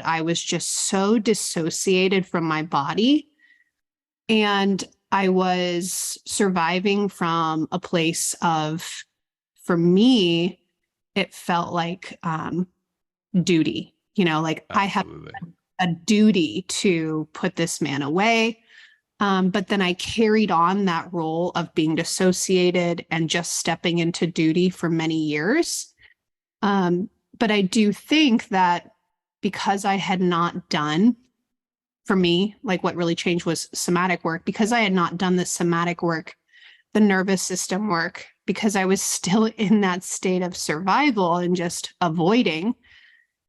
I was just so dissociated from my body. And I was surviving from a place of, for me, it felt like duty, like I have a duty to put this man away. But then I carried on that role of being dissociated and just stepping into duty for many years. But I do think that because I had not done, for me, like what really changed was somatic work, because I had not done the somatic work, the nervous system work, because I was still in that state of survival and just avoiding,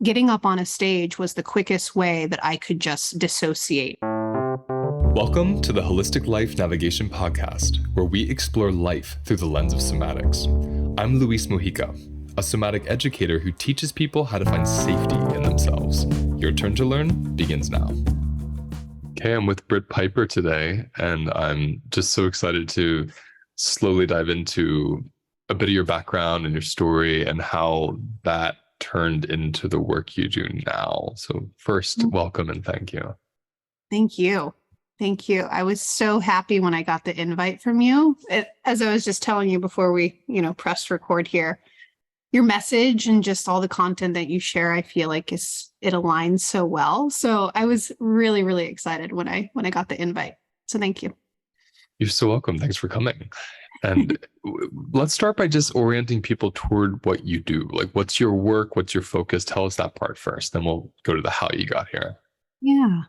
getting up on a stage was the quickest way that I could just dissociate. Welcome to the Holistic Life Navigation Podcast, where we explore life through the lens of somatics. I'm Luis Mujica, a somatic educator who teaches people how to find safety in themselves. Your turn to learn begins now. Okay, I'm with Britt Piper today, and I'm just so excited to slowly dive into a bit of your background and your story and how that turned into the work you do now. So first, welcome and thank you. Thank you. Thank you. I was so happy when I got the invite from you. As I was just telling you before we, pressed record here, your message and just all the content that you share, I feel like it aligns so well. So I was really, really excited when I got the invite. So thank you. You're so welcome. Thanks for coming. And let's start by just orienting people toward what you do. Like, what's your work? What's your focus? Tell us that part first. Then we'll go to the how you got here. Yeah.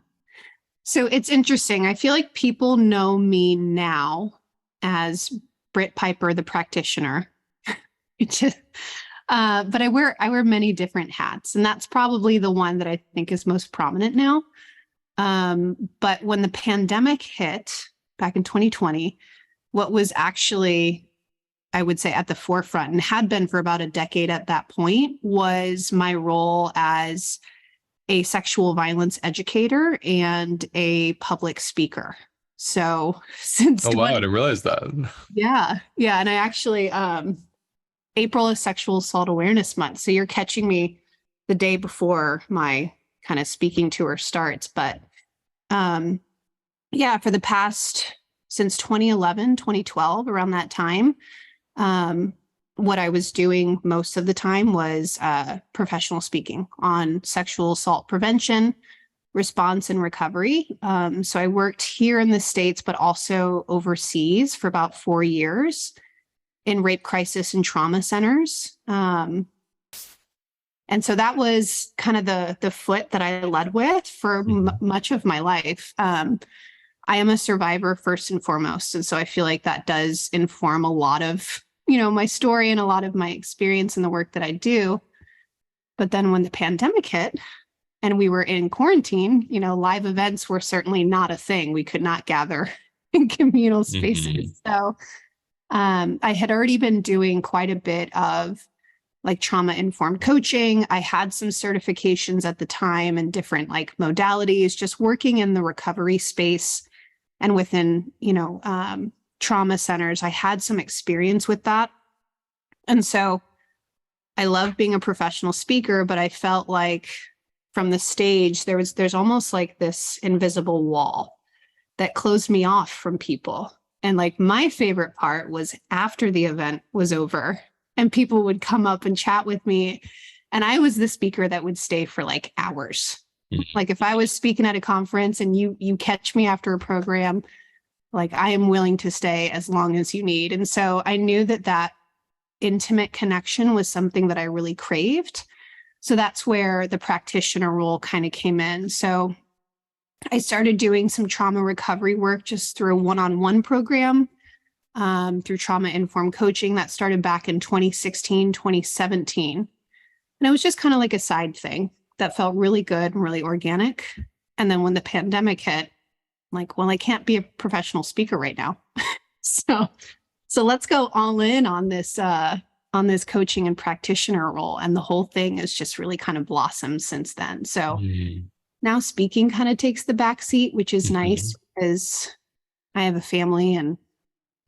So it's interesting. I feel like people know me now as Britt Piper, the practitioner. But I wear many different hats, and that's probably the one that I think is most prominent now. But when the pandemic hit back in 2020, what was actually, I would say, at the forefront and had been for about a decade at that point was my role as a sexual violence educator and a public speaker. So since wow, I didn't realize that. Yeah. And I actually April is Sexual Assault Awareness Month. So you're catching me the day before my kind of speaking tour starts. But for the past, since 2011, 2012, around that time, what I was doing most of the time was professional speaking on sexual assault prevention, response, and recovery. So I worked here in the States, but also overseas for about 4 years in rape crisis and trauma centers. And so that was kind of the foot that I led with for much of my life. I am a survivor first and foremost. And so I feel like that does inform a lot of, my story and a lot of my experience in the work that I do. But then when the pandemic hit and we were in quarantine, live events were certainly not a thing. We could not gather in communal spaces. So I had already been doing quite a bit of like trauma-informed coaching. I had some certifications at the time and different like modalities, just working in the recovery space and within, trauma centers. I had some experience with that. And so I love being a professional speaker, but I felt like from the stage, there's almost like this invisible wall that closed me off from people. And like my favorite part was after the event was over and people would come up and chat with me. And I was the speaker that would stay for like hours. Like if I was speaking at a conference and you catch me after a program, like I am willing to stay as long as you need. And so I knew that intimate connection was something that I really craved. So that's where the practitioner role kind of came in. So I started doing some trauma recovery work just through a one-on-one program, through trauma-informed coaching that started back in 2016, 2017. And it was just kind of like a side thing that felt really good and really organic. And then when the pandemic hit, like, well, I can't be a professional speaker right now. So let's go all in on this coaching and practitioner role. And the whole thing has just really kind of blossomed since then. So now speaking kind of takes the back seat, which is nice because I have a family and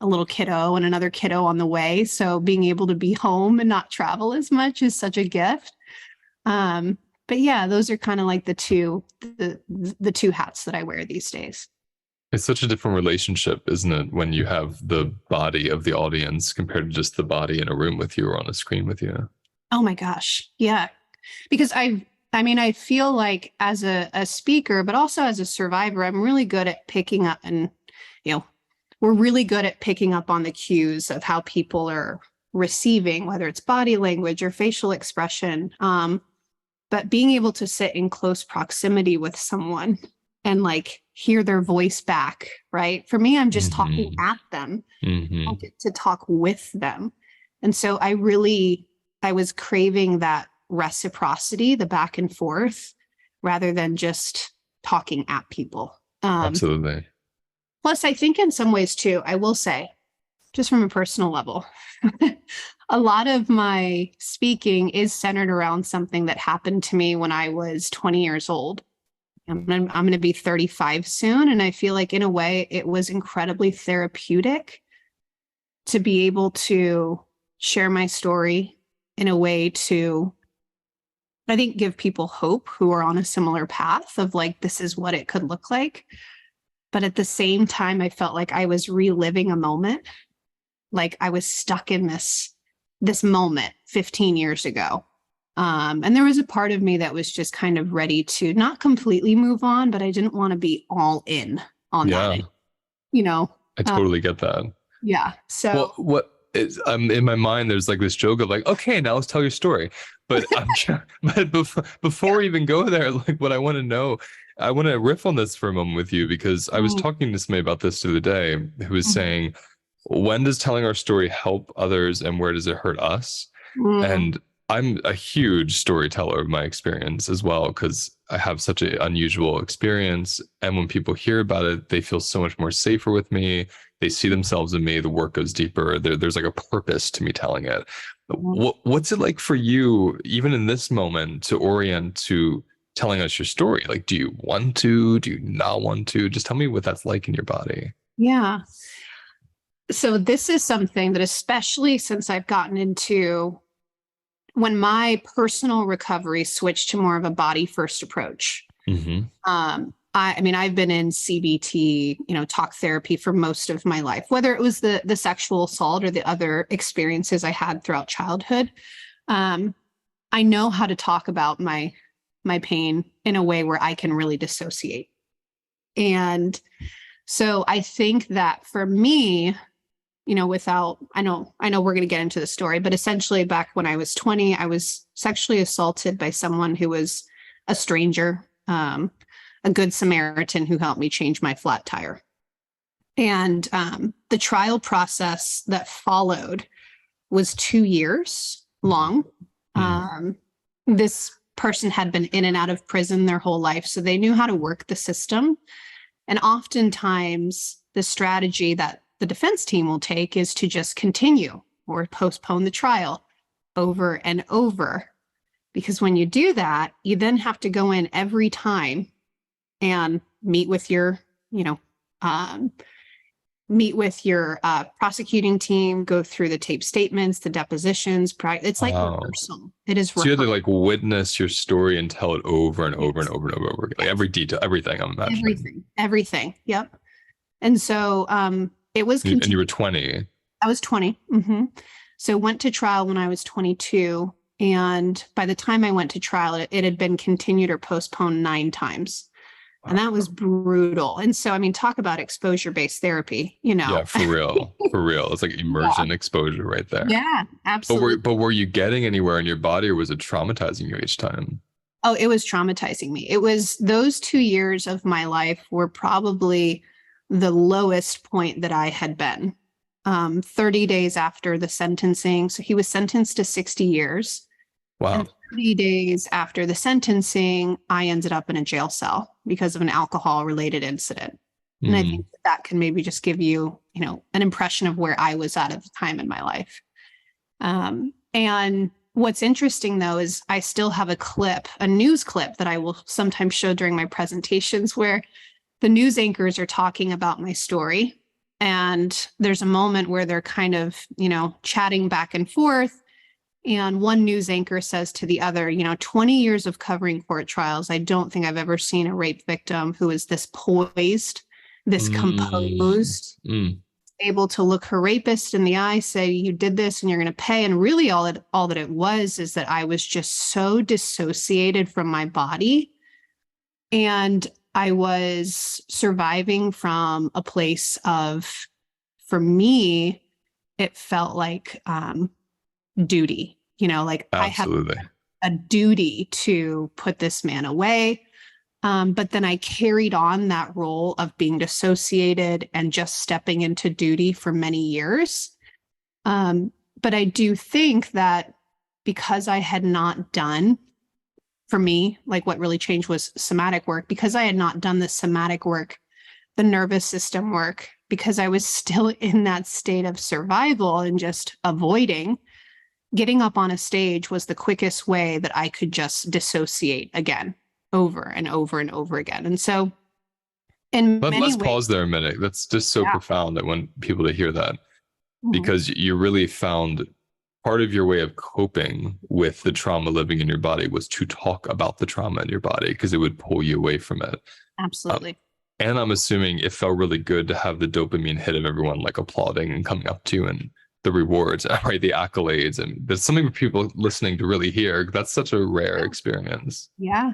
a little kiddo and another kiddo on the way. So being able to be home and not travel as much is such a gift. but yeah, those are kind of like the two hats that I wear these days. It's such a different relationship, isn't it, when you have the body of the audience compared to just the body in a room with you or on a screen with you. Oh my gosh. Yeah. Because I feel like as a speaker, but also as a survivor, I'm really good at picking up and, we're really good at picking up on the cues of how people are receiving, whether it's body language or facial expression. But being able to sit in close proximity with someone and like hear their voice back, right? For me, I'm just talking at them. I don't get to talk with them. And so I was craving that reciprocity, the back and forth, rather than just talking at people. Absolutely. Plus, I think in some ways too, I will say, just from a personal level, a lot of my speaking is centered around something that happened to me when I was 20 years old. I'm going to be 35 soon. And I feel like in a way it was incredibly therapeutic to be able to share my story in a way to, I think, give people hope who are on a similar path of like, this is what it could look like. But at the same time, I felt like I was reliving a moment. Like I was stuck in this moment 15 years ago. And there was a part of me that was just kind of ready to not completely move on, but I didn't want to be all in on that. I totally get that. Yeah. So What is in my mind, there's like this joke of like, okay, now let's tell your story. But but before we even go there, like what I want to know, I want to riff on this for a moment with you because I was talking to somebody about this the other day who was saying, when does telling our story help others and where does it hurt us? And I'm a huge storyteller of my experience as well because I have such an unusual experience. And when people hear about it, they feel so much more safer with me. They see themselves in me. The work goes deeper. There's like a purpose to me telling it. What's it like for you, even in this moment, to orient to telling us your story? Like, do you want to? Do you not want to? Just tell me what that's like in your body. yeah. So this is something that, especially since I've gotten into when my personal recovery switched to more of a body first approach. I've been in CBT, talk therapy for most of my life, whether it was the sexual assault or the other experiences I had throughout childhood. I know how to talk about my pain in a way where I can really dissociate. And so I think that for me, I know we're going to get into the story, but essentially back when I was 20, I was sexually assaulted by someone who was a stranger, a good Samaritan who helped me change my flat tire. And the trial process that followed was 2 years long. This person had been in and out of prison their whole life, so they knew how to work the system. And oftentimes the strategy that the defense team will take is to just continue or postpone the trial over and over. Because when you do that, you then have to go in every time and meet with your prosecuting team, go through the tape statements, the depositions. It's like rehearsal. It is rehearsal. So you had to like witness your story and tell it over and over and over and over again. Like every detail, everything, I'm imagining. Everything. Yep. And so it was. And you were 20. I was 20. So went to trial when I was 22. And by the time I went to trial, it had been continued or postponed 9 times. And that was brutal. And so, talk about exposure-based therapy, Yeah, for real. For real. It's like immersion exposure right there. Yeah, absolutely. But were you getting anywhere in your body or was it traumatizing you each time? Oh, it was traumatizing me. It was those 2 years of my life were probably the lowest point that I had been. 30 days after the sentencing. So he was sentenced to 60 years. Wow. And 30 days after the sentencing, I ended up in a jail cell because of an alcohol-related incident. And I think that can maybe just give you, an impression of where I was at the time in my life. And what's interesting, though, is I still have a news clip that I will sometimes show during my presentations where the news anchors are talking about my story. And there's a moment where they're kind of, chatting back and forth. And one news anchor says to the other, 20 years of covering court trials, I don't think I've ever seen a rape victim who is this poised, this Mm, composed, mm, able to look her rapist in the eye, say, you did this and you're going to pay. And really all that it was is that I was just so dissociated from my body. And I was surviving from a place of, for me, it felt like duty, like I have absolutely. a duty to put this man away. But then I carried on that role of being dissociated and just stepping into duty for many years. But I do think that because I had not done, for me, like what really changed was somatic work, because I had not done the somatic work, the nervous system work, because I was still in that state of survival and just avoiding. Getting up on a stage was the quickest way that I could just dissociate again, over and over and over again. And so, in many Let's ways, pause there a minute. That's just so yeah. profound. I want people to hear that, Mhm. because you really found part of your way of coping with the trauma living in your body was to talk about the trauma in your body, because it would pull you away from it. Um, Absolutely. and I'm assuming it felt really good to have the dopamine hit of everyone like applauding and coming up to you, and the rewards, right? The accolades. And there's something for people listening to really hear. That's such a rare experience. Yeah.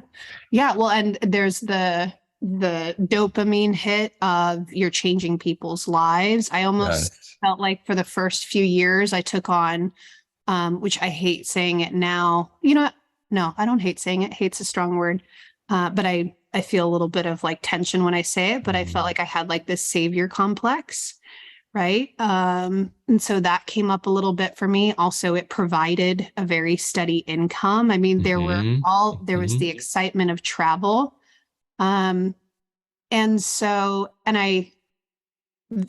Yeah. Well, and there's the dopamine hit of you're changing people's lives. I almost Yes. felt like for the first few years I took on, which I hate saying it now. No, I don't hate saying it. Hate's a strong word. But I feel a little bit of like tension when I say it, but I felt Mm, like I had like this savior complex. Right. And so that came up a little bit for me. Also, it provided a very steady income. I mean, mhm, there was mhm. the excitement of travel. Um, and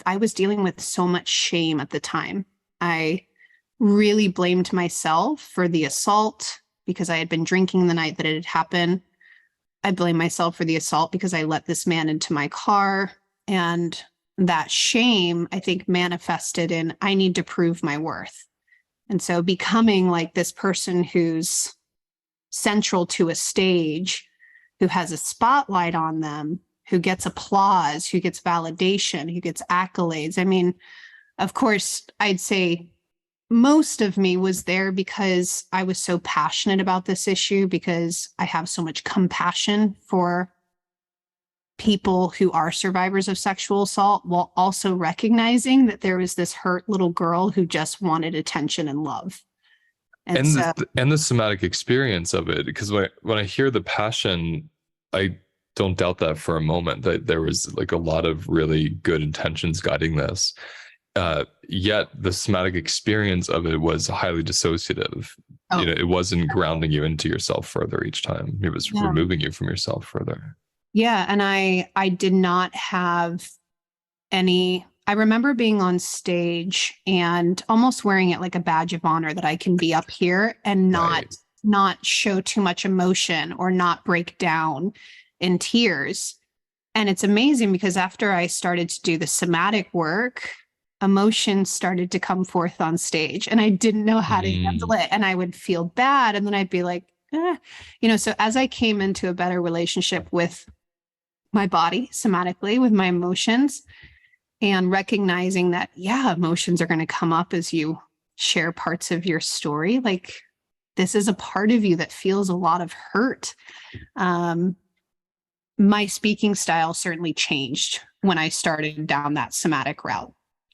I was dealing with so much shame at the time. I really blamed myself for the assault because I had been drinking the night that it had happened. I blame myself for the assault because I let this man into my car. And that shame, I think, manifested in I need to prove my worth. And so becoming like this person who's central to a stage, who has a spotlight on them, who gets applause, who gets validation, who gets accolades. I mean, of course, I'd say most of me was there because I was so passionate about this issue, because I have so much compassion for people who are survivors of sexual assault, while also recognizing that there was this hurt little girl who just wanted attention and love. And And so, the somatic experience of it, because when I hear the passion, I don't doubt that for a moment that there was like a lot of really good intentions guiding this. Yet the somatic experience of it was highly dissociative. oh, It wasn't grounding you into yourself further each time. It was yeah. removing you from yourself further. Yeah. And I did not have any. I remember being on stage and almost wearing it like a badge of honor that I can be up here and Right. not show too much emotion or not break down in tears. And it's amazing because after I started to do the somatic work, emotions started to come forth on stage and I didn't know how to handle Mm, it. And I would feel bad. And then I'd be like, so as I came into a better relationship with my body somatically, with my emotions, and recognizing that, yeah, emotions are going to come up as you share parts of your story. Like this is a part of you that feels a lot of hurt. Um, my speaking style certainly changed when I started down that somatic route.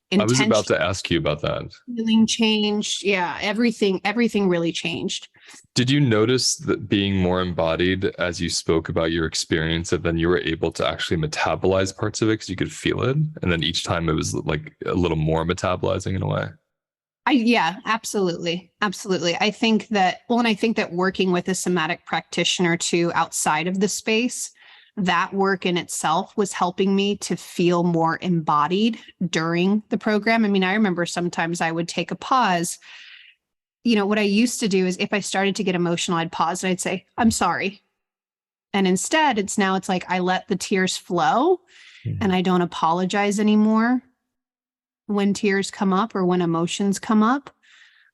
I was about Intention, to ask you about that. feeling changed. Yeah, everything really changed. Did you notice that being more embodied as you spoke about your experience, that then you were able to actually metabolize parts of it because you could feel it? And then each time it was like a little more metabolizing in a way. Yeah, absolutely. Absolutely. And I think that working with a somatic practitioner too outside of the space, that work in itself was helping me to feel more embodied during the program. I mean, I remember sometimes I would take a pause. What I used to do is if I started to get emotional, I'd pause and I'd say, I'm sorry. And instead, it's like I let the tears flow and I don't apologize anymore when tears come up or when emotions come up.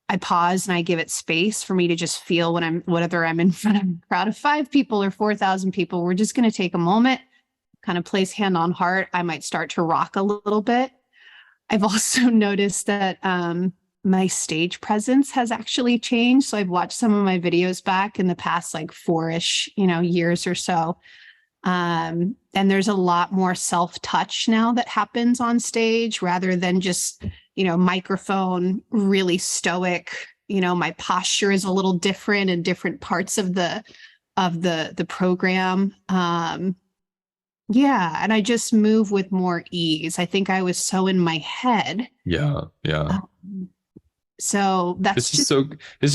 I pause and I give it space for me to just feel whether I'm in front of a crowd of 5 people or 4,000 people. We're just going to take a moment, kind of place hand on heart. I might start to rock a little bit. I've also noticed that my stage presence has actually changed. So I've watched some of my videos back in the past like 4-ish, years or so. And there's a lot more self-touch now that happens on stage rather than just, microphone, really stoic. My posture is a little different in different parts of the program. Yeah, and I just move with more ease. I think I was so in my head. Yeah. So that's this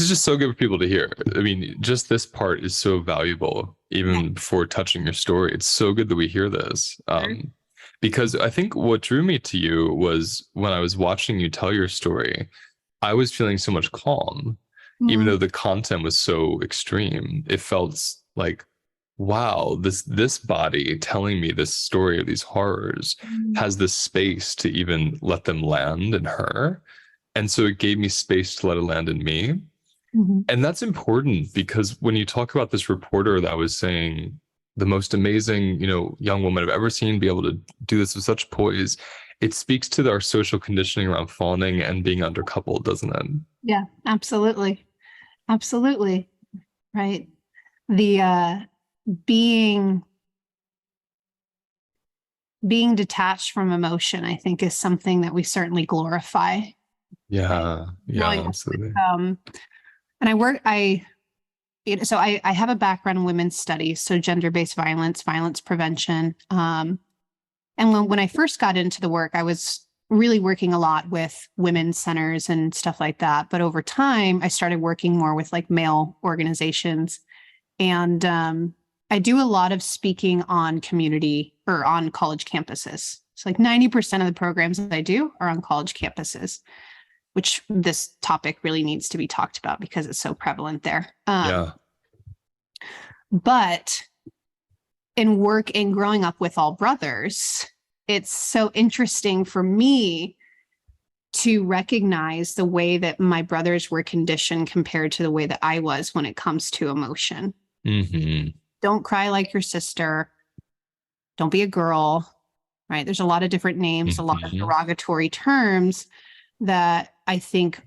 is just so good for people to hear. I mean, just this part is so valuable, even before touching your story. It's so good that we hear this. Because I think what drew me to you was when I was watching you tell your story, I was feeling so much calm, even though the content was so extreme. It felt like, wow, this body telling me this story of these horrors has this space to even let them land in her. And so it gave me space to let it land in me. And that's important because when you talk about this reporter that was saying the most amazing, young woman I've ever seen be able to do this with such poise, it speaks to our social conditioning around fawning and being undercoupled, doesn't it? Yeah, absolutely. Absolutely. Right. The being detached from emotion, I think, is something that we certainly glorify. Yeah, absolutely. And I have a background in women's studies, so gender-based violence prevention. And when I first got into the work, I was really working a lot with women's centers and stuff like that. But over time, I started working more with like male organizations. And I do a lot of speaking on community or on college campuses. So like 90% of the programs that I do are on college campuses, which this topic really needs to be talked about because it's so prevalent there. But in work and growing up with all brothers, it's so interesting for me to recognize the way that my brothers were conditioned compared to the way that I was when it comes to emotion. Don't cry like your sister. Don't be a girl, right? There's a lot of different names, a lot of derogatory terms that I think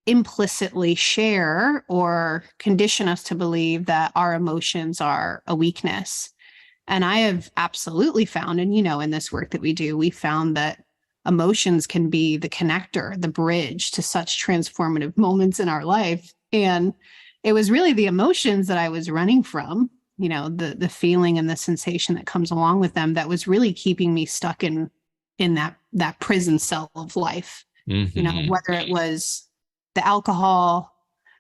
implicitly share or condition us to believe that our emotions are a weakness. And I have absolutely found, and in this work that we do, we found that emotions can be the connector, the bridge to such transformative moments in our life. And it was really the emotions that I was running from, the feeling and the sensation that comes along with them that was really keeping me stuck in that prison cell of life. Whether it was the alcohol,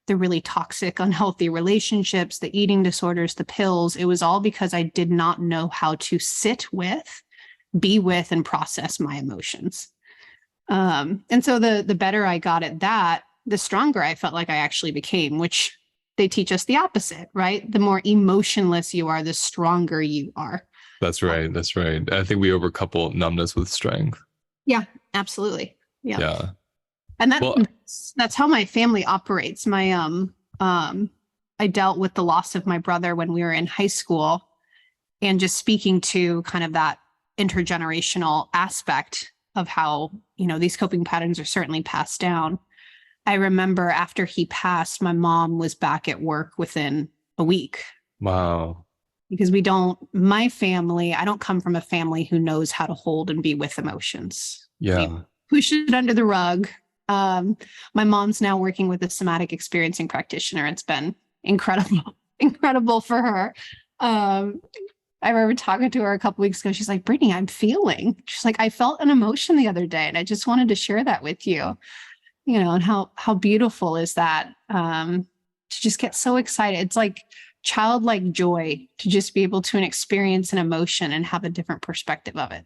the really toxic, unhealthy relationships, the eating disorders, the pills, it was all because I did not know how to sit with, be with, and process my emotions. And so the better I got at that, the stronger I felt like I actually became, which they teach us the opposite, right? The more emotionless you are, the stronger you are. That's right. I think we overcouple numbness with strength. Yeah, absolutely. Yeah. And that's how my family operates. I dealt with the loss of my brother when we were in high school, and just speaking to kind of that intergenerational aspect of how, these coping patterns are certainly passed down. I remember after he passed, my mom was back at work within a week. Wow. Because my family, I don't come from a family who knows how to hold and be with emotions. Yeah. We push it under the rug. My mom's now working with a somatic experiencing practitioner. It's been incredible for her. I remember talking to her a couple weeks ago. She's like, Brittany, I'm feeling. She's like, I felt an emotion the other day, and I just wanted to share that with you. And how beautiful is that? To just get so excited. It's like childlike joy to just be able to experience an emotion and have a different perspective of it.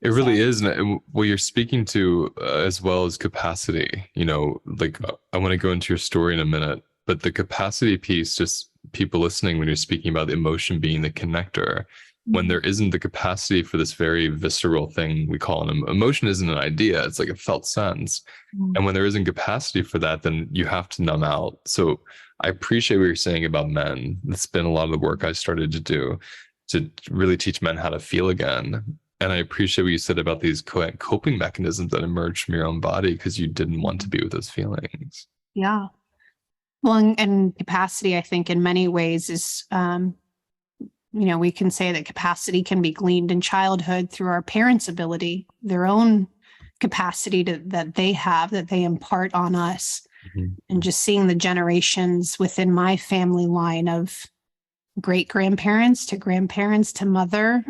It really is. And what you're speaking to as well as capacity, I want to go into your story in a minute, but the capacity piece, just people listening, when you're speaking about the emotion being the connector, when there isn't the capacity for this very visceral thing we call an emotion isn't an idea, it's like a felt sense. Mm. And when there isn't capacity for that, then you have to numb out. So I appreciate what you're saying about men. It's been a lot of the work I started to do to really teach men how to feel again. And I appreciate what you said about these coping mechanisms that emerged from your own body because you didn't want to be with those feelings. Yeah. Well, and capacity, I think, in many ways is, we can say that capacity can be gleaned in childhood through our parents' ability, their own capacity that they have, that they impart on us. Mm-hmm. And just seeing the generations within my family line of great grandparents to mother,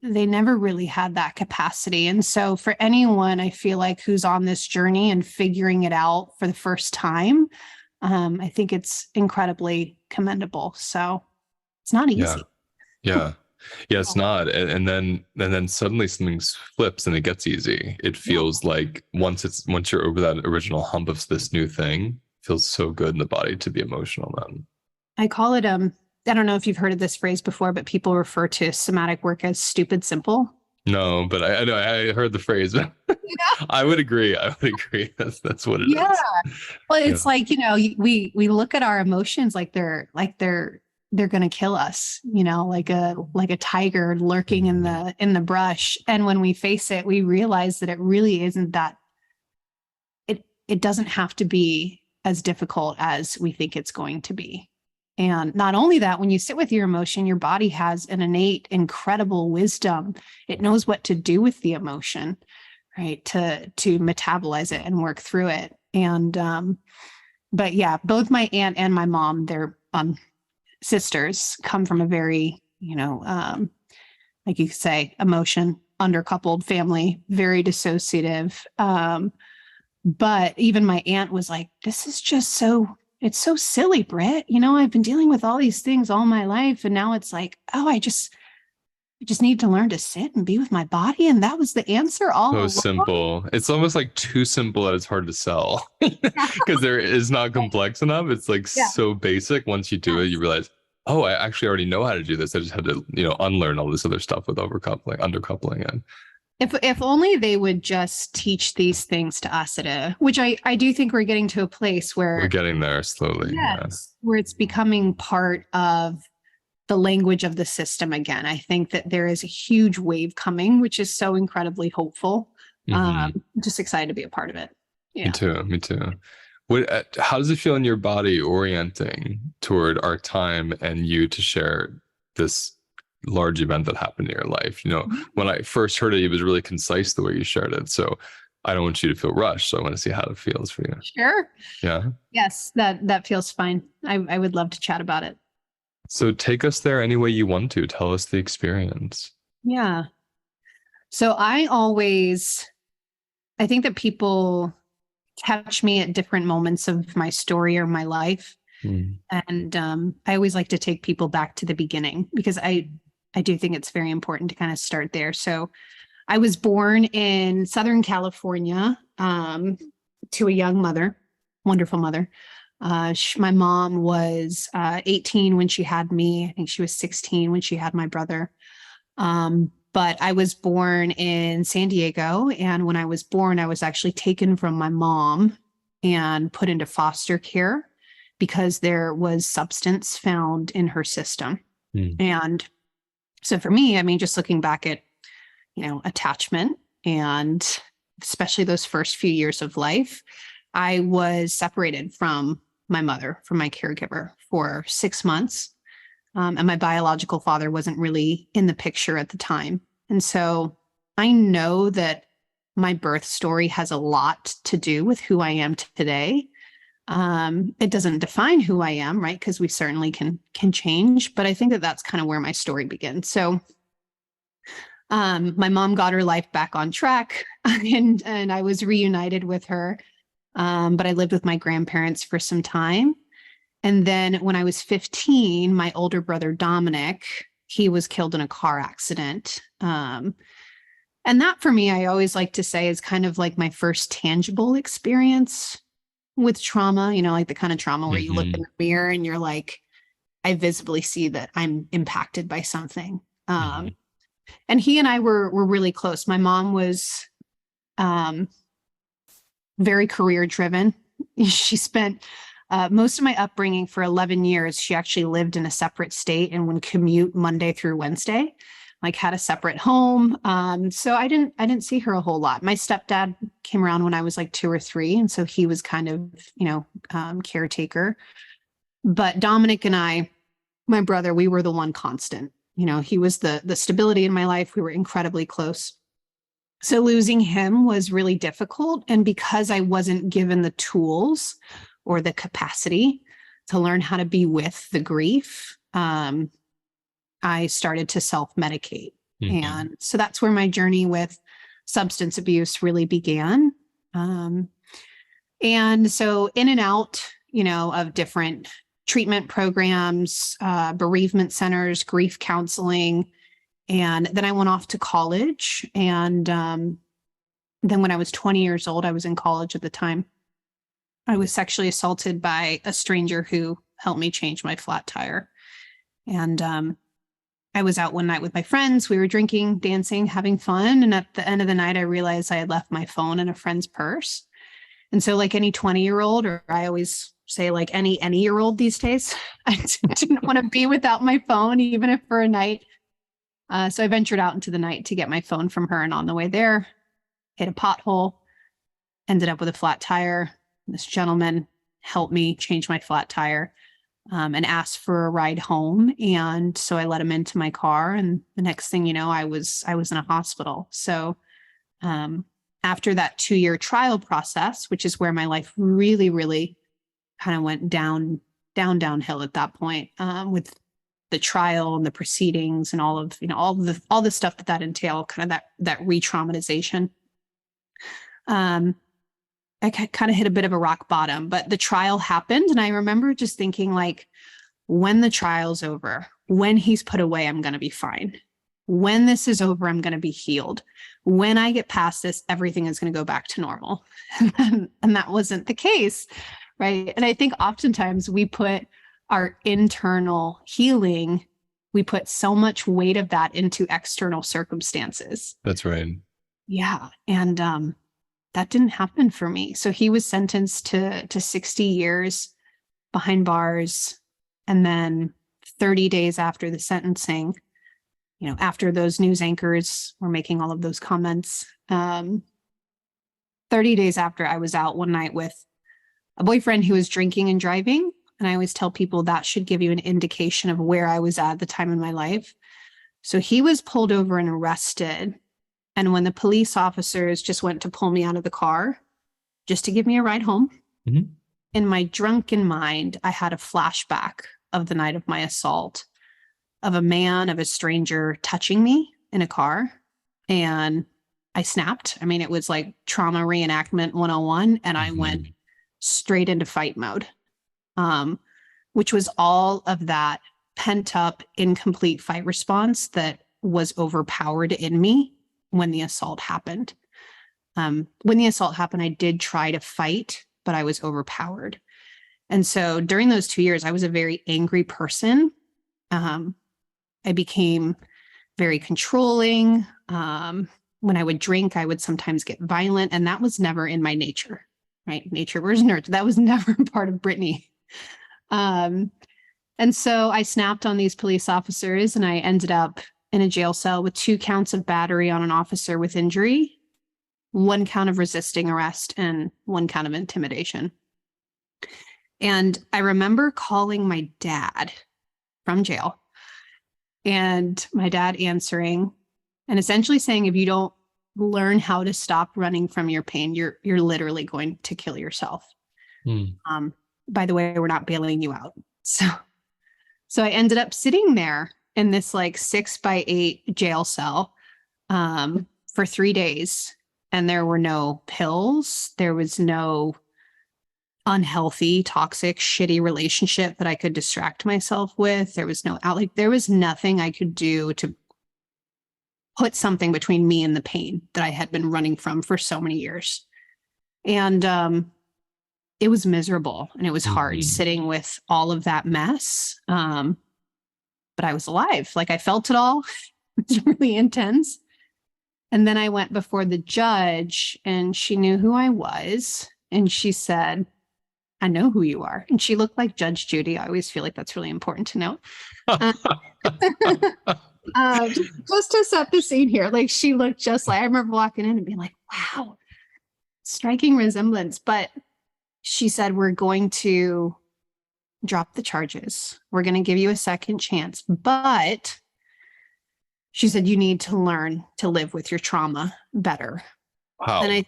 they never really had that capacity. And so for anyone, I feel like, who's on this journey and figuring it out for the first time, I think it's incredibly commendable. So it's not Yeah. easy. Yeah. Yeah, it's not. And then suddenly something flips and it gets easy. It feels like once you're over that original hump of this new thing, it feels so good in the body to be emotional then. I call it, I don't know if you've heard of this phrase before, but people refer to somatic work as stupid simple. No, but I know I heard the phrase. I would agree. I would agree. That's what it Yeah. is. Well, Yeah. it's like, we look at our emotions like they're going to kill us, like a tiger lurking in the brush. And when we face it, we realize that it really isn't that. It doesn't have to be as difficult as we think it's going to be. And not only that, when you sit with your emotion, your body has an innate, incredible wisdom. It knows what to do with the emotion, right? To metabolize it and work through it. And but yeah, both my aunt and my mom, they're sisters, come from a very, like you could say, emotion undercoupled family, very dissociative. But even my aunt was like, this is just it's so silly, Britt. I've been dealing with all these things all my life. And now it's like, oh, I just need to learn to sit and be with my body. And that was the answer all So along. simple. It's almost like too simple that it's hard to sell because there is not complex enough. It's like Yeah. so basic. Once you do it, you realize, oh, I actually already know how to do this. I just had to, unlearn all this other stuff with undercoupling, and If only they would just teach these things to us which I do think we're getting to a place where we're getting there slowly. yes, where it's becoming part of the language of the system again. I think that there is a huge wave coming, which is so incredibly hopeful. Just excited to be a part of it. Yeah. Me too. How does it feel in your body orienting toward our time and you to share this large event that happened in your life? When I first heard it, it was really concise the way you shared it. So I don't want you to feel rushed. So I want to see how it feels for you. Sure. Yeah. Yes, that feels fine. I would love to chat about it. So take us there any way you want to. Tell us the experience. Yeah. So I think that people catch me at different moments of my story or my life. And I always like to take people back to the beginning because I do think it's very important to kind of start there. So I was born in Southern California to a young mother, wonderful mother. My mom was 18 when she had me. I think she was 16 when she had my brother. But I was born in San Diego. And when I was born, I was actually taken from my mom and put into foster care because there was substance found in her system. And so for me, I mean, just looking back at, attachment, and especially those first few years of life, I was separated from my mother, from my caregiver, for 6 months. And my biological father wasn't really in the picture at the time. And so I know that my birth story has a lot to do with who I am today. It doesn't define who I am, right? Because we certainly can change, but I think that that's kind of where my story begins. So my mom got her life back on track and I was reunited with her. But I lived with my grandparents for some time. And then when I was 15, my older brother, Dominic, he was killed in a car accident. And that for me, I always like to say is kind of like my first tangible experience with trauma, like the kind of trauma where you look in the mirror and you're like, I visibly see that I'm impacted by something. And he and I were really close. My mom was very career driven. She spent most of my upbringing for 11 years. She actually lived in a separate state and would commute Monday through Wednesday, like had a separate home. So I didn't see her a whole lot. My stepdad came around when I was like 2 or 3. And so he was kind of, caretaker. But Dominic and I, my brother, we were the one constant. He was the stability in my life. We were incredibly close. So losing him was really difficult. And because I wasn't given the tools or the capacity to learn how to be with the grief, I started to self-medicate. Mm-hmm. And so that's where my journey with substance abuse really began. And so in and out, of different treatment programs, bereavement centers, grief counseling. And then I went off to college. And then when I was 20 years old, I was in college at the time. I was sexually assaulted by a stranger who helped me change my flat tire. And I was out one night with my friends. We were drinking, dancing, having fun. And at the end of the night, I realized I had left my phone in a friend's purse. And so like any 20-year-old, or I always say like any year old these days, I didn't want to be without my phone, even if for a night. So I ventured out into the night to get my phone from her. And on the way there, hit a pothole, ended up with a flat tire. This gentleman helped me change my flat tire and asked for a ride home. And so I let him into my car. And the next thing you know, I was in a hospital. So after that 2-year trial process, which is where my life really, really kind of went downhill at that point, with the trial and the proceedings and all the stuff that entail, kind of that re-traumatization. I kind of hit a bit of a rock bottom, but the trial happened. And I remember just thinking like, when the trial's over, when he's put away, I'm going to be fine. When this is over, I'm going to be healed. When I get past this, everything is going to go back to normal. And that wasn't the case, right? And I think oftentimes we put our internal healing, we put so much weight of that into external circumstances. That's right. Yeah. And that didn't happen for me. So he was sentenced to 60 years behind bars. And then 30 days after the sentencing, after those news anchors were making all of those comments, 30 days after, I was out one night with a boyfriend who was drinking and driving. And I always tell people that should give you an indication of where I was at the time in my life. So he was pulled over and arrested. And when the police officers just went to pull me out of the car, just to give me a ride home, in my drunken mind, I had a flashback of the night of my assault, of a stranger touching me in a car. And I snapped. I mean, it was like trauma reenactment 101. And I went straight into fight mode, which was all of that pent up, incomplete fight response that was overpowered in me when the assault happened. When the assault happened, I did try to fight, but I was overpowered. And so during those 2 years, I was a very angry person. I became very controlling. When I would drink, I would sometimes get violent, and that was never in my nature, right? Nature versus nurture. That was never part of Brittany. And so I snapped on these police officers, and I ended up in a jail cell with 2 counts of battery on an officer with injury, 1 count of resisting arrest, and 1 count of intimidation. And I remember calling my dad from jail, and my dad answering and essentially saying, if you don't learn how to stop running from your pain, you're literally going to kill yourself. By the way, we're not bailing you out. So I ended up sitting there in this like 6x8 jail cell for 3 days. And there were no pills. There was no unhealthy, toxic, shitty relationship that I could distract myself with. There was no outlet. There was nothing I could do to put something between me and the pain that I had been running from for so many years. And it was miserable and it was hard sitting with all of that mess. But I was alive. Like I felt it all. was really intense. And then I went before the judge and she knew who I was. And she said, I know who you are. And she looked like Judge Judy. I always feel like that's really important to note. Uh, just to set the scene here, like she looked just like, I remember walking in and being like, wow, striking resemblance. But she said, we're going to drop the charges. We're going to give you a second chance. But she said, you need to learn to live with your trauma better. Wow. And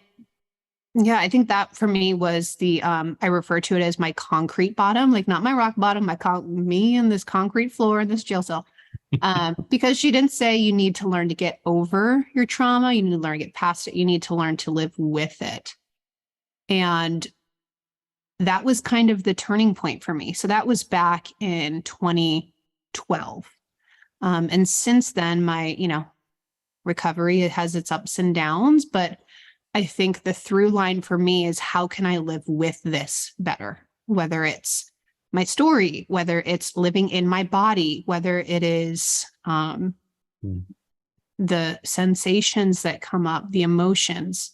I think that for me was I refer to it as my concrete bottom, like not my rock bottom, me and this concrete floor in this jail cell. Because she didn't say you need to learn to get over your trauma. You need to learn to get past it. You need to learn to live with it. And that was kind of the turning point for me. So that was back in 2012. And since then, my, recovery, it has its ups and downs, but I think the through line for me is how can I live with this better? Whether it's my story, whether it's living in my body, whether it is the sensations that come up, the emotions.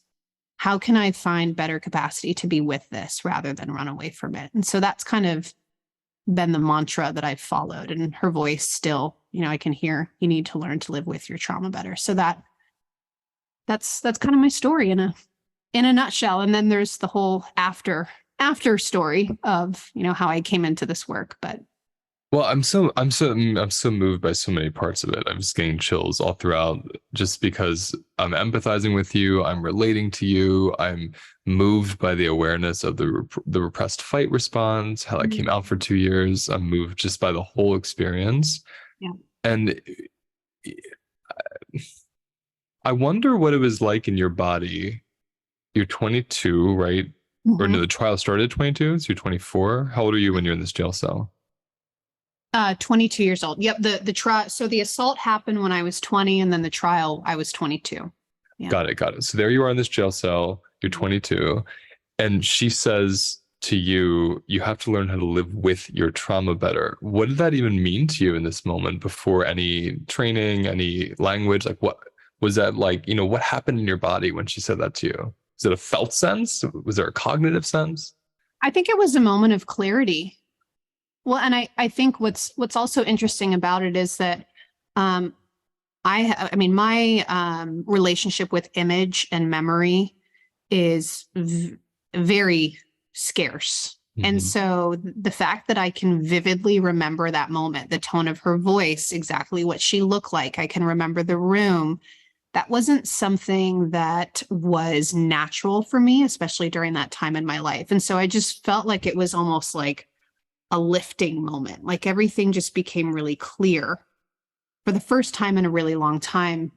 How can I find better capacity to be with this rather than run away from it? And so that's kind of been the mantra that I've followed. And her voice still, I can hear, you need to learn to live with your trauma better. So that's kind of my story in a nutshell. And then there's the whole after story of, how I came into this work. But well, I'm so moved by so many parts of it. I'm just getting chills all throughout, just because I'm empathizing with you. I'm relating to you. I'm moved by the awareness of the repressed fight response, how that came out for 2 years. I'm moved just by the whole experience. Yeah. And I wonder what it was like in your body. You're 22, right? Mm-hmm. Or no, the trial started at 22, so you're 24. How old are you when you're in this jail cell? 22 years old. Yep. The trial. So the assault happened when I was 20, and then the trial, I was 22. Yeah. Got it. So there you are in this jail cell. You're 22, and she says to you, you have to learn how to live with your trauma better. What did that even mean to you in this moment before any training, any language? Like, what was that like? What happened in your body when she said that to you? Is it a felt sense? Was there a cognitive sense? I think it was a moment of clarity. Well, and I think what's also interesting about it is that my relationship with image and memory is very scarce. Mm-hmm. And so the fact that I can vividly remember that moment, the tone of her voice, exactly what she looked like, I can remember the room. That wasn't something that was natural for me, especially during that time in my life. And so I just felt like it was almost like a lifting moment, like everything just became really clear for the first time in a really long time.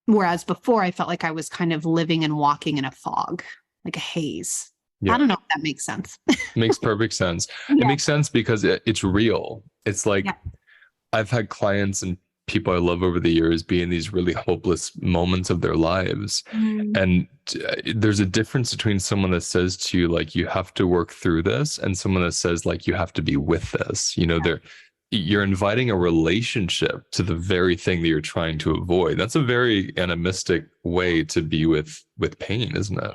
Whereas before I felt like I was kind of living and walking in a fog, like a haze. Yeah. I don't know if that makes sense. Makes perfect sense. Yeah. It makes sense because it's real. It's like, yeah. I've had clients and people I love over the years be in these really hopeless moments of their lives. And there's a difference between someone that says to you, like, you have to work through this, and someone that says, like, you have to be with this. You're inviting a relationship to the very thing that you're trying to avoid. That's a very animistic way to be with pain, isn't it?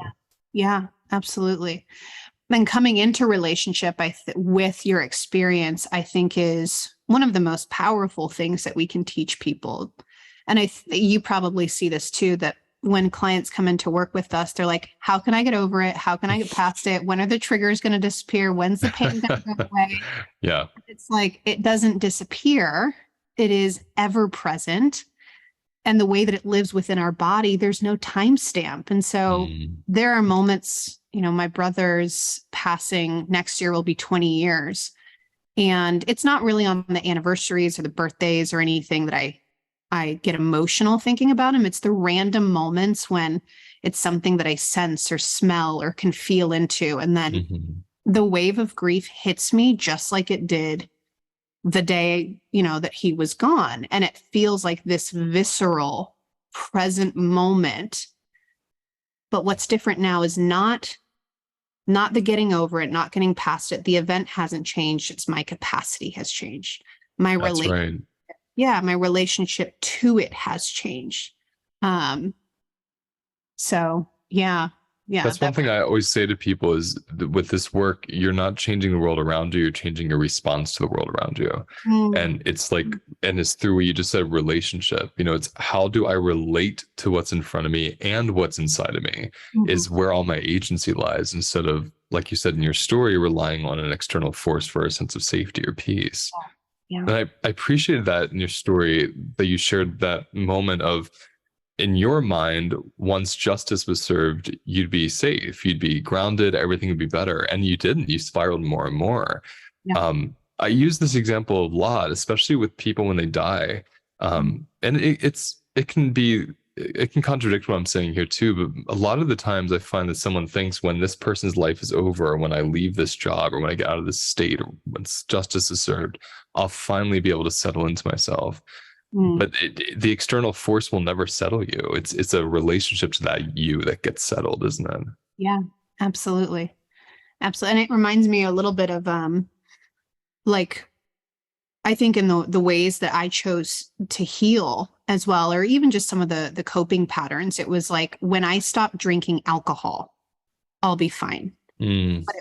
Yeah, absolutely. And coming into relationship with your experience, I think is one of the most powerful things that we can teach people. And you probably see this too, that when clients come in to work with us, they're like, how can I get over it? How can I get past it? When are the triggers going to disappear? When's the pain going to go away? Yeah. It's like, it doesn't disappear. It is ever present. And the way that it lives within our body, there's no timestamp. And so there are moments, my brother's passing next year will be 20 years. And it's not really on the anniversaries or the birthdays or anything that I get emotional thinking about him. It's the random moments when it's something that I sense or smell or can feel into. And then the wave of grief hits me just like it did the day, that he was gone. And it feels like this visceral present moment. But what's different now is not the getting over it, not getting past it. The event hasn't changed. It's my capacity has changed. My relationship yeah, my relationship to it has changed. Um, so yeah, That's one that thing I always say to people is with this work, you're not changing the world around you, you're changing your response to the world around you. Mm, And it's like, and it's through what you just said, relationship. It's how do I relate to what's in front of me and what's inside of me mhm. is where all my agency lies, instead of, like you said in your story, relying on an external force for a sense of safety or peace. Yeah. And I appreciated that in your story that you shared that moment of, in your mind, once justice was served, you'd be safe, you'd be grounded, everything would be better. And you didn't, you spiraled more and more. Yeah. I use this example a lot, especially with people when they die. Mm, And it can contradict what I'm saying here too, but a lot of the times I find that someone thinks when this person's life is over, or when I leave this job, or when I get out of this state, or when justice is served, I'll finally be able to settle into myself. mm. But the external force will never settle you. It's a relationship to that you that gets settled, isn't it? Yeah, absolutely. Absolutely. And it reminds me a little bit of like I think in the ways that I chose to heal as well, or even just some of the coping patterns, it was like when I stopped drinking alcohol, I'll be fine. Mm, But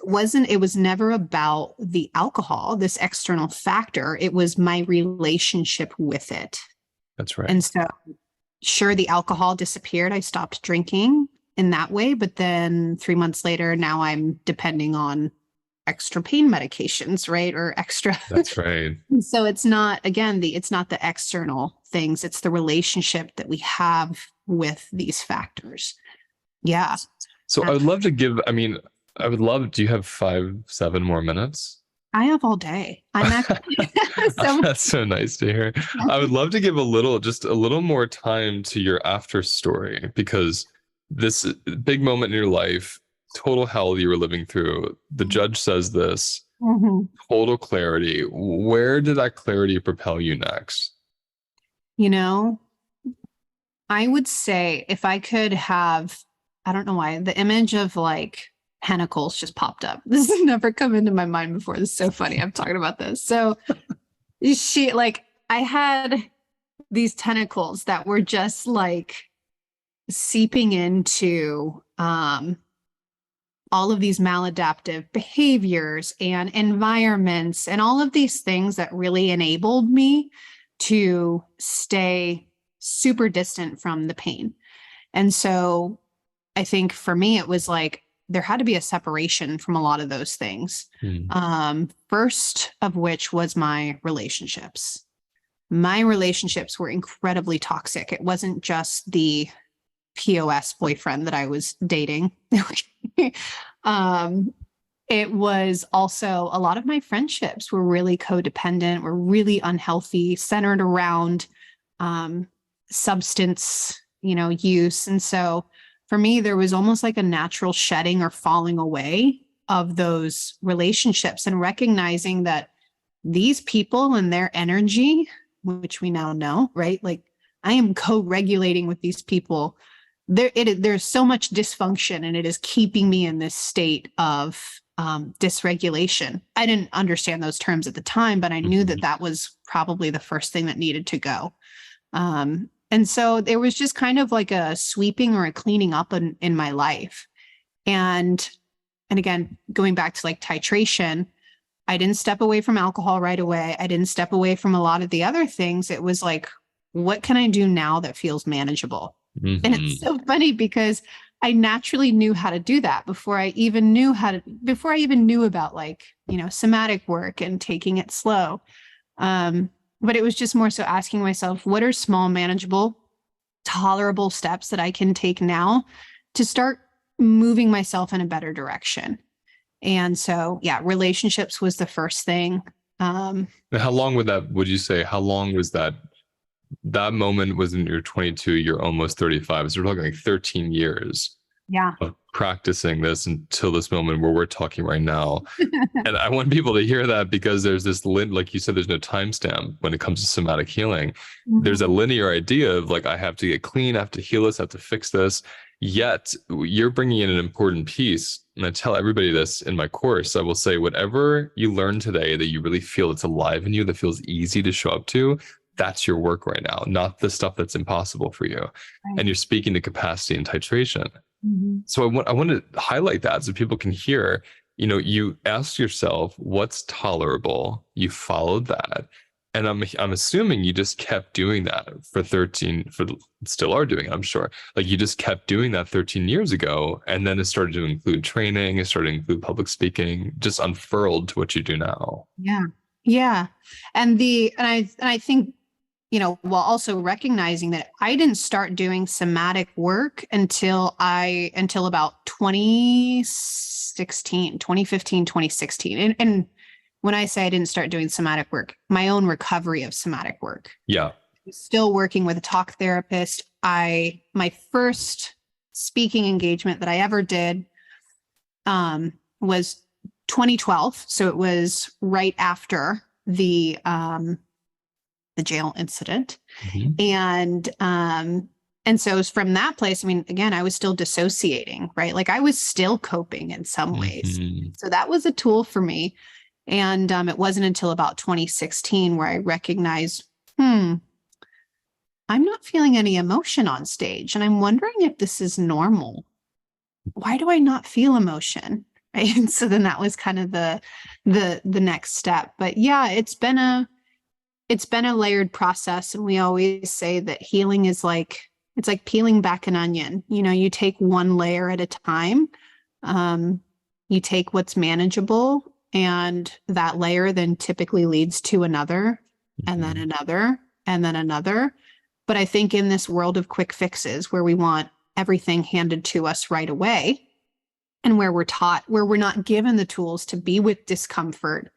it was never about the alcohol, this external factor. It was my relationship with it. that's right. And so sure, the alcohol disappeared. I stopped drinking in that way. But then 3 months later, now I'm depending on extra pain medications, right? Or extra. That's right. So it's not, again, it's not the external things, it's the relationship that we have with these factors. Yeah. So I ab- would love to give, I mean, I would love, do you have 5, 7 more minutes? I have all day. I'm actually so That's so nice to hear. I would love to give just a little more time to your after story, because this big moment in your life, total hell you were living through. The judge says this, Mhm. total clarity. Where did that clarity propel you next? You know, I would say if I could have, I don't know why, the image of like pentacles just popped up. This has never come into my mind before. This is so funny. I'm talking about this. So I had these tentacles that were just like seeping into all of these maladaptive behaviors and environments and all of these things that really enabled me to stay super distant from the pain. And so I think for me, it was like there had to be a separation from a lot of those things. Hmm. First of which was my relationships. My relationships were incredibly toxic. It wasn't just the POS boyfriend that I was dating. um, it was also a lot of my friendships were really codependent, were really unhealthy, centered around um, substance, use. And so for me, there was almost like a natural shedding or falling away of those relationships and recognizing that these people and their energy, which we now know, right? Like I am co-regulating with these people. There's so much dysfunction and it is keeping me in this state of dysregulation. I didn't understand those terms at the time, but I knew that Mhm. that was probably the first thing that needed to go. And so there was just kind of like a sweeping or a cleaning up in my life. And again, going back to like titration, I didn't step away from alcohol right away. I didn't step away from a lot of the other things. It was like, what can I do now that feels manageable? And it's Mhm. so funny because I naturally knew how to do that before I even knew about like, somatic work and taking it slow. But it was just more so asking myself, what are small, manageable, tolerable steps that I can take now to start moving myself in a better direction? And so, yeah, relationships was the first thing. And how long would you say, how long was that moment was in your 22, you're almost 35. So we're talking like 13 years Yeah. of practicing this until this moment where we're talking right now. And I want people to hear that, because there's this, like you said, there's no timestamp when it comes to somatic healing. There's a Mhm. linear idea of like, I have to get clean, I have to heal this, I have to fix this. Yet you're bringing in an important piece. And I tell everybody this in my course. I will say, whatever you learn today that you really feel it's alive in you, that feels easy to show up to, that's your work right now, not the stuff that's impossible for you. Right. And you're speaking to capacity and titration. Mm-hmm. So I want to highlight that so people can hear, you ask yourself what's tolerable, you followed that. And I'm assuming you just kept doing that still are doing it, I'm sure. Like you just kept doing that 13 years ago, and then it started to include training, it started to include public speaking, just unfurled to what you do now. Yeah. Yeah. And I think, while also recognizing that I didn't start doing somatic work until about 2015, 2016. And when I say I didn't start doing somatic work, my own recovery of somatic work. Yeah. Still working with a talk therapist. My first speaking engagement that I ever did was 2012. So it was right after the jail incident. Mm-hmm. And so it was from that place, I mean, again, I was still dissociating, right? Like I was still coping in some ways. Mm-hmm. So that was a tool for me. And it wasn't until about 2016 where I recognized, I'm not feeling any emotion on stage. And I'm wondering if this is normal. Why do I not feel emotion? Right. And so then that was kind of the next step. But yeah, it's been a layered process. And we always say that healing is it's like peeling back an onion. You take one layer at a time. You take what's manageable, and that layer then typically leads to another, and then another, and then another. But I think in this world of quick fixes where we want everything handed to us right away, and where we're not given the tools to be with discomfort,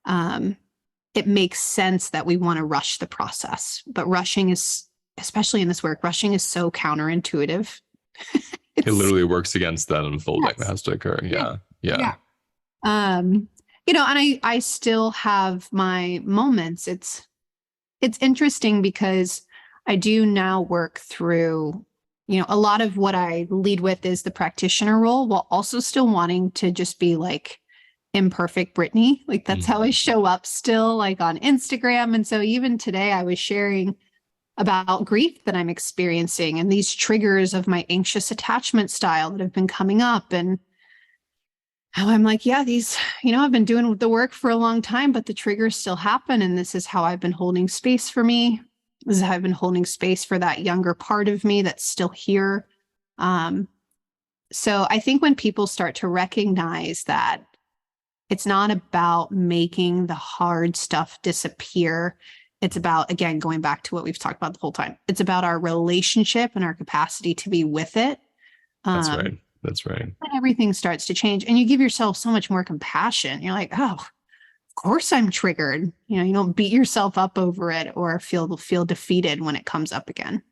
it makes sense that we want to rush the process. But rushing is, especially in this work, rushing is so counterintuitive. It literally works against that unfolding that has to occur. Yeah. And I still have my moments. It's interesting because I do now work through, a lot of what I lead with is the practitioner role, while also still wanting to just be like imperfect Brittany. Like that's how I show up still, like on Instagram. And so even today I was sharing about grief that I'm experiencing and these triggers of my anxious attachment style that have been coming up, and how I'm like, yeah, these, I've been doing the work for a long time, but the triggers still happen. And this is how I've been holding space for me. This is how I've been holding space for that younger part of me that's still here. So I think when people start to recognize that it's not about making the hard stuff disappear, it's about, again, going back to what we've talked about the whole time. It's about our relationship and our capacity to be with it. That's right. And everything starts to change, and you give yourself so much more compassion. You're like, oh, of course I'm triggered. You don't beat yourself up over it or feel defeated when it comes up again.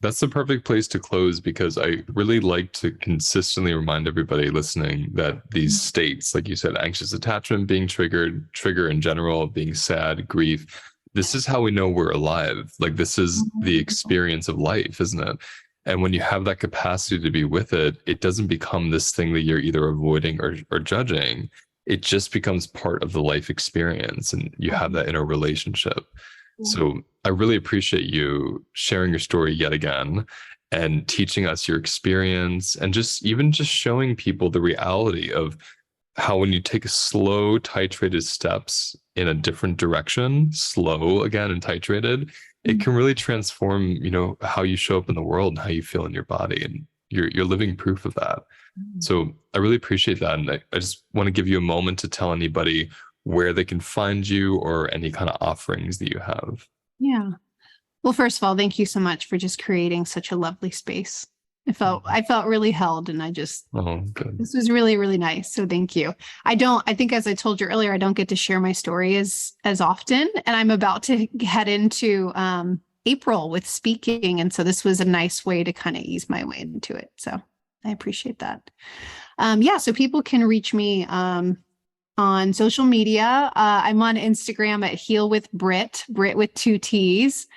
That's the perfect place to close, because I really like to consistently remind everybody listening that these states, like you said, anxious attachment, being triggered, trigger in general, being sad, grief, this is how we know we're alive. Like this is the experience of life, isn't it? And when you have that capacity to be with it, it doesn't become this thing that you're either avoiding or judging. It just becomes part of the life experience, and you have that inner relationship. So I really appreciate you sharing your story yet again and teaching us your experience, and just showing people the reality of how when you take slow, titrated steps in a different direction, slow again and titrated, it can really transform, how you show up in the world and how you feel in your body. And you're living proof of that. So I really appreciate that. And I just want to give you a moment to tell anybody where they can find you or any kind of offerings that you have. Yeah. Well, first of all, thank you so much for just creating such a lovely space. I felt really held, and this was really, really nice. So thank you. I think, as I told you earlier, I don't get to share my story as often, and I'm about to head into April with speaking. And so this was a nice way to kind of ease my way into it. So I appreciate that. So people can reach me on social media. I'm on Instagram at Heal with Britt with 2 T's.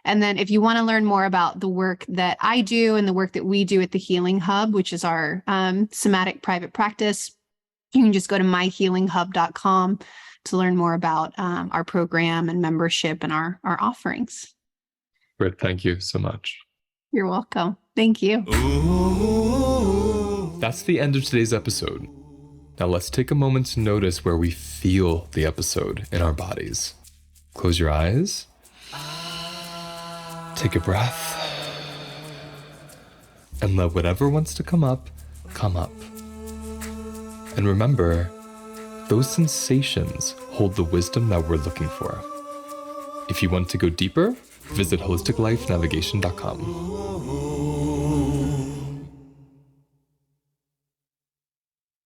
And then if you want to learn more about the work that I do and the work that we do at the Healing Hub, which is our somatic private practice, You can just go to myhealinghub.com to learn more about our program and membership and our offerings. Britt, thank you so much. You're welcome. Thank you. That's the end of today's episode. Now let's take a moment to notice where we feel the episode in our bodies. Close your eyes. Take a breath. And let whatever wants to come up, come up. And remember, those sensations hold the wisdom that we're looking for. If you want to go deeper, visit holisticlifenavigation.com.